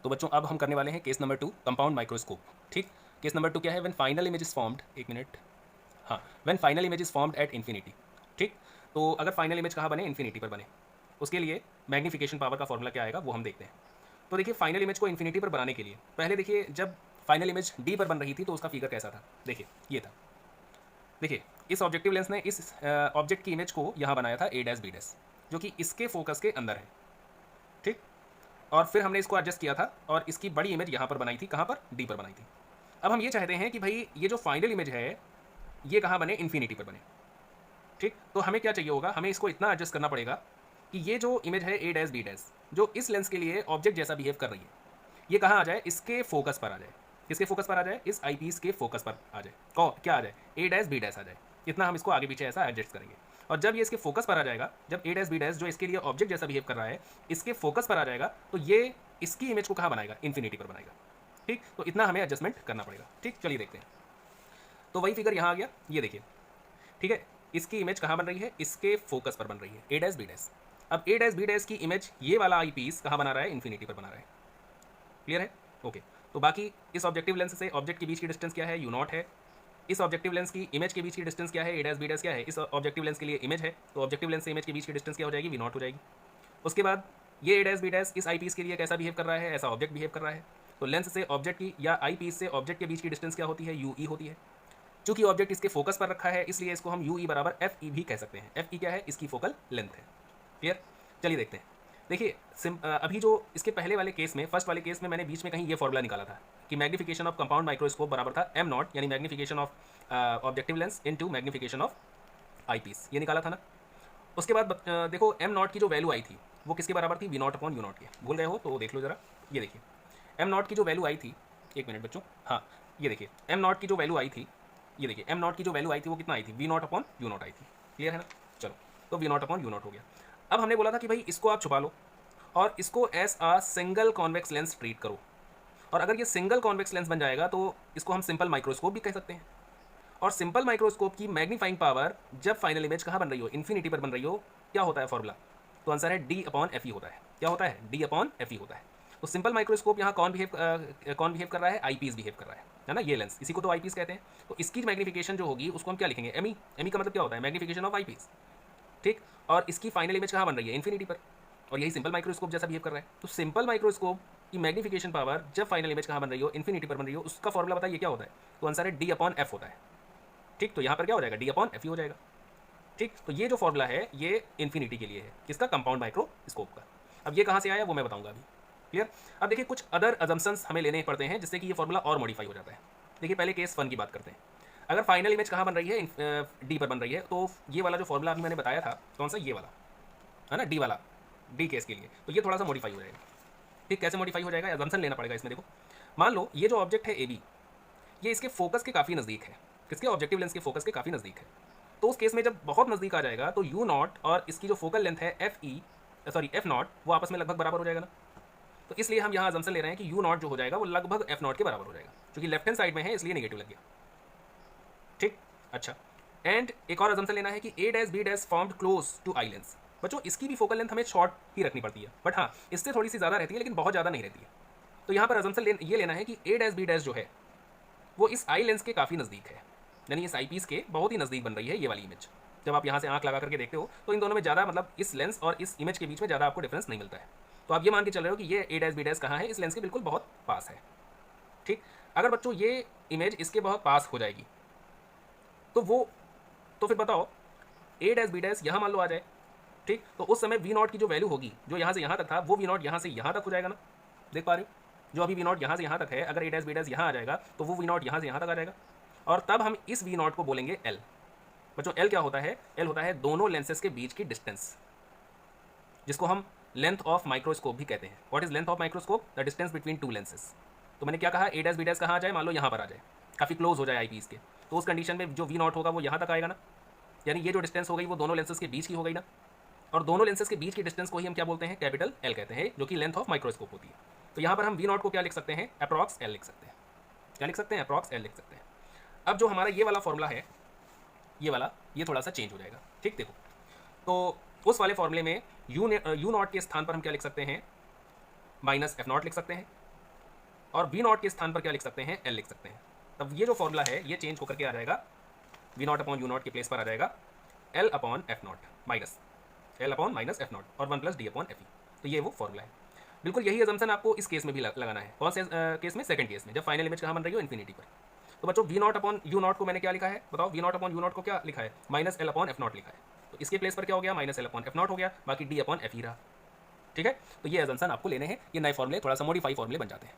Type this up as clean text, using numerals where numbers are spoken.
तो बच्चों अब हम करने वाले हैं केस नंबर 2 कंपाउंड माइक्रोस्कोप। ठीक, केस नंबर 2 क्या है? When final image is formed, एक मिनट, हाँ, when final image is formed at infinity. ठीक, तो अगर फाइनल इमेज कहाँ बने? इन्फिनिटी पर बने, उसके लिए मैग्नीफिकेशन पावर का फॉर्मूला क्या आएगा वो हम देखते हैं। तो देखिए फाइनल इमेज को इन्फिनिटी पर बनाने के लिए पहले देखिए जब फाइनल इमेज डी पर बन रही थी तो उसका फिगर कैसा था? देखिए ये था। देखिए इस ऑब्जेक्टिव लेंस ने इस ऑब्जेक्ट की इमेज को यहाँ बनाया था ए डैश बी डैश, जो कि इसके फोकस के अंदर है। ठीक, और फिर हमने इसको एडजस्ट किया था और इसकी बड़ी इमेज यहाँ पर बनाई थी। कहाँ पर? डी पर बनाई थी। अब हम ये चाहते हैं कि भाई ये जो फाइनल इमेज है ये कहाँ बने? इन्फिनिटी पर बने। ठीक, तो हमें क्या चाहिए होगा? हमें इसको इतना एडजस्ट करना पड़ेगा कि ये जो इमेज है ए डैश बी डैश, जो इस लेंस के लिए ऑब्जेक्ट जैसा बिहेव कर रही है, ये कहाँ आ जाए? इसके फोकस पर आ जाए। किसके फोकस पर आ जाए? इस आई पीस के फोकस पर आ जाए। क्या आ जाए? ए डैश बी डैश आ जाए। इतना हम इसको आगे पीछे ऐसा एडजस्ट करेंगे। और जब ये इसके फोकस पर आ जाएगा, जब ए डैश बी डैश जो इसके लिए ऑब्जेक्ट जैसा बिहेव कर रहा है इसके फोकस पर आ जाएगा, तो ये इसकी इमेज को कहाँ बनाएगा? इन्फिनिटी पर बनाएगा। ठीक, तो इतना हमें एडजस्टमेंट करना पड़ेगा। ठीक, चलिए देखते हैं। तो वही फिगर यहाँ आ गया, ये देखिए। ठीक है, इसकी इमेज कहाँ बन रही है? इसके फोकस पर बन रही है, ए डैश बी डैश। अब ए डैश बी डैश की इमेज ये वाला आई पीस कहाँ बना रहा है? इन्फिनिटी पर बना रहा है। क्लियर है? ओके। तो बाकी इस ऑब्जेक्टिव लेंस से ऑब्जेक्ट के बीच की डिस्टेंस क्या है? यू नॉट है। इस ऑब्जेक्टिव लेंस की इमेज के बीच की डिस्टेंस क्या है? ए डैश बी डैश क्या है? इस ऑब्जेक्टिव लेंस के लिए इमेज है, तो ऑब्जेक्टिव लेंस से इमेज के बीच की डिस्टेंस क्या हो जाएगी? वी नॉट हो जाएगी। उसके बाद ये ए डैश बी डैश इस आई पीस के लिए कैसा बिहेव कर रहा है? ऐसा ऑब्जेक्ट बिहेव कर रहा है। तो लेंस से ऑब्जेक्ट की या आई पीस से ऑब्जेक्ट के बीच की डिस्टेंस क्या होती है? यू ई होती है। चूंकि ऑब्जेक्ट इसके फोकस पर रखा है इसलिए इसको हम यू ई बराबर एफ ई भी कह सकते हैं। एफ ई क्या है? इसकी फोकल लेंथ है। क्लियर? चलिए देखते हैं। देखिए अभी जो इसके पहले वाले केस में, फर्स्ट वाले केस में मैंने बीच में कहीं ये फॉर्मूला निकाला था कि मैग्नीफिकेशन ऑफ कंपाउंड माइक्रोस्कोप बराबर था एम नॉट, यानी magnification of objective lens into magnification of eyepiece, ये निकाला था ना। उसके बाद देखो एम नॉट की जो वैल्यू आई थी वो किसके बराबर थी? V not upon U naught के। भूल गए हो तो देख लो जरा। ये देखिए एम नॉट की जो वैल्यू आई थी, एक मिनट बच्चों, हाँ ये देखिए एम नॉट की जो वैल्यू आई थी, ये देखिए एम नॉट की जो वैल्यू आई थी वो कितना आई थी? V not upon U not आई थी। क्लियर है ना? चलो, तो V not upon U not हो गया। अब हमने बोला था कि भाई इसको आप छुपा लो और इसको as a single convex lens treat करो। और अगर ये सिंगल कॉन्वेक्स लेंस बन जाएगा तो इसको हम सिंपल माइक्रोस्कोप भी कह सकते हैं। और सिंपल माइक्रोस्कोप की मैग्नीफाइंग पावर जब फाइनल इमेज कहाँ बन रही हो? इन्फिनिटी पर बन रही हो, क्या होता है फॉर्मूला? तो आंसर है डी अपॉन एफ ई होता है। क्या होता है? डी अपॉन एफ ई होता है। तो सिंपल माइक्रोस्कोप यहाँ कौन बिहेव कर रहा है? आई पीस बिहेव कर रहा है ना, ये लेंस, इसी को तो आई पीस कहते हैं। तो इसकी मैग्नीफिकेशन जो होगी उसको हम क्या लिखेंगे? M E. एम ई का मतलब क्या होता है? Magnification of eyepiece. ठीक, और इसकी फाइनल इमेज कहाँ बन रही है? इन्फिनिटी पर, और यही सिंपल माइक्रोस्कोप जैसा बिहेव कर रहा है। तो सिंपल माइक्रोस्कोप की मैग्नीफिकेशन पावर जब फाइनल इमेज कहाँ बन रही हो? इन्फिनिटी पर बन रही हो, उसका फॉर्मूला बताइए क्या होता है? तो आंसर है डी अपॉन एफ होता है। ठीक, तो यहाँ पर क्या हो जाएगा? डी अपॉन एफ ई हो जाएगा। ठीक, तो ये जो फॉर्मूला है ये इन्फिनिटी के लिए है, किसका? कंपाउंड माइक्रोस्कोप का। अब ये कहाँ से आया वो मैं बताऊंगा अभी। क्लियर? अब देखिए कुछ अदर अजम्पशंस हमें लेने पड़ते हैं जिससे कि ये फॉर्मूला और मॉडिफाई हो जाता है। देखिए पहले केस 1 की बात करते हैं। अगर फाइनल इमेज कहाँ बन रही है? डी पर बन रही है, तो ये वाला जो फॉर्मूला अभी मैंने बताया था कौन सा? ये वाला है ना, डी वाला, डी केस के लिए, तो ये थोड़ा सा मॉडिफाई हो जाएगा। ठीक, कैसे मॉडिफाई हो जाएगा? अजम्पशन लेना पड़ेगा इसमें। देखो मान लो ये जो ऑब्जेक्ट है ए बी, ये इसके फोकस के काफ़ी नज़दीक है। किसके? ऑब्जेक्टिव लेंस के फोकस के काफ़ी नज़दीक है। तो उस केस में जब बहुत नज़दीक आ जाएगा तो यू नॉट और इसकी जो फोकल लेंथ है F E, sorry F not, वो आपस में लगभग बराबर हो जाएगा ना। तो इसलिए हम यहाँ अजम्पशन ले रहे हैं कि यू नॉट जो हो जाएगा वो लगभग एफ नॉट के बराबर हो जाएगा, क्योंकि लेफ्ट हैंड साइड में है इसलिए नेगेटिव लग गया। ठीक, अच्छा, एंड एक और अजम्पशन लेना है कि A dash B dash formed close to eye lens. बच्चों इसकी भी फोकल लेंथ हमें शॉर्ट ही रखनी पड़ती है, बट हाँ इससे थोड़ी सी ज़्यादा रहती है लेकिन बहुत ज़्यादा नहीं रहती है। तो यहाँ पर अजम्पशन ये लेना है कि ए डैश बी डैश जो है वो इस आई लेंस के काफ़ी नज़दीक है, यानी इस आई पीस के बहुत ही नज़दीक बन रही है ये वाली इमेज। जब आप यहाँ से आंख लगा करके देखते हो तो इन दोनों में ज़्यादा, मतलब इस लेंस और इस इमेज के बीच में ज़्यादा आपको डिफरेंस नहीं मिलता है। तो आप ये मान के चल रहे हो कि ये ए डैश बी डैश कहाँ है? इस लेंस के बिल्कुल बहुत पास है। ठीक, अगर बच्चों ये इमेज इसके बहुत पास हो जाएगी तो फिर बताओ ए डैश बी डैश यहाँ मान लो आ जाए। ठीक, तो उस समय वी नॉट की जो वैल्यू होगी, जो यहाँ से यहाँ तक था, वो वी नॉट यहाँ से यहाँ तक हो जाएगा ना। देख पा रहे हो? जो अभी वी नॉट यहाँ से यहाँ तक है, अगर ए डैश बी डैश यहाँ आ जाएगा तो वो वी नॉट यहाँ से यहाँ तक आ जाएगा, और तब हम इस वी नॉट को बोलेंगे एल। बच्चों एल क्या होता है? एल होता है दोनों लेंसेज के बीच की डिस्टेंस, जिसको हम लेंथ ऑफ माइक्रोस्कोप भी कहते हैं। What is length of microscope? The distance between two lenses. तो मैंने क्या कहा? ए डैश बी डैश कहाँ आ जाए? मान लो यहाँ पर आ जाए, काफ़ी क्लोज हो जाए आई पीस के, तो उस कंडीशन में जो वी नॉट होगा वो यहाँ तक आएगा ना, यानी ये जो डिस्टेंस हो गई वो दोनों लेंसेज के बीच की हो गई ना। और दोनों लेंसेज के बीच की डिस्टेंस को ही हम क्या बोलते हैं? कैपिटल एल कहते हैं, जो कि लेंथ ऑफ माइक्रोस्कोप होती है। तो यहाँ पर हम वी नॉट को क्या लिख सकते हैं? अप्रॉक्स एल लिख सकते हैं। क्या लिख सकते हैं? अप्रॉक्स एल लिख सकते हैं। अब जो हमारा ये वाला फॉर्मूला है, ये वाला, ये थोड़ा सा चेंज हो जाएगा। ठीक, देखो तो उस वाले फॉर्मूले में यू नॉट के स्थान पर हम क्या लिख सकते हैं? माइनस एफ नॉट लिख सकते हैं। और वी नॉट के स्थान पर क्या लिख सकते हैं, एल लिख सकते हैं। तब ये जो फॉर्मूला है ये चेंज होकर के आ जाएगा, V not upon U naught के प्लेस पर आ जाएगा L upon F naught minus L upon minus F naught और 1 plus D upon F E. तो ये वो फॉर्मूला है। बिल्कुल यही अजम्पशन आपको इस केस में भी लगाना है। कौन से केस में, सेकंड केस में, जब फाइनल इमेज कहाँ बन रही हो, इन्फिनिटी पर। तो बच्चों V not upon U naught को मैंने क्या लिखा है बताओ, V not upon U naught को क्या लिखा है, minus L upon F naught लिखा है। तो इसके प्लेस पर क्या हो गया, minus L upon F naught हो गया, बाकी डी अपॉन एफ ई रहा। ठीक है, तो ये अजम्पशन आपको लेने हैं, ये नए फॉर्मूले थोड़ा सा मॉडिफाई फॉर्मूले बन जाते हैं।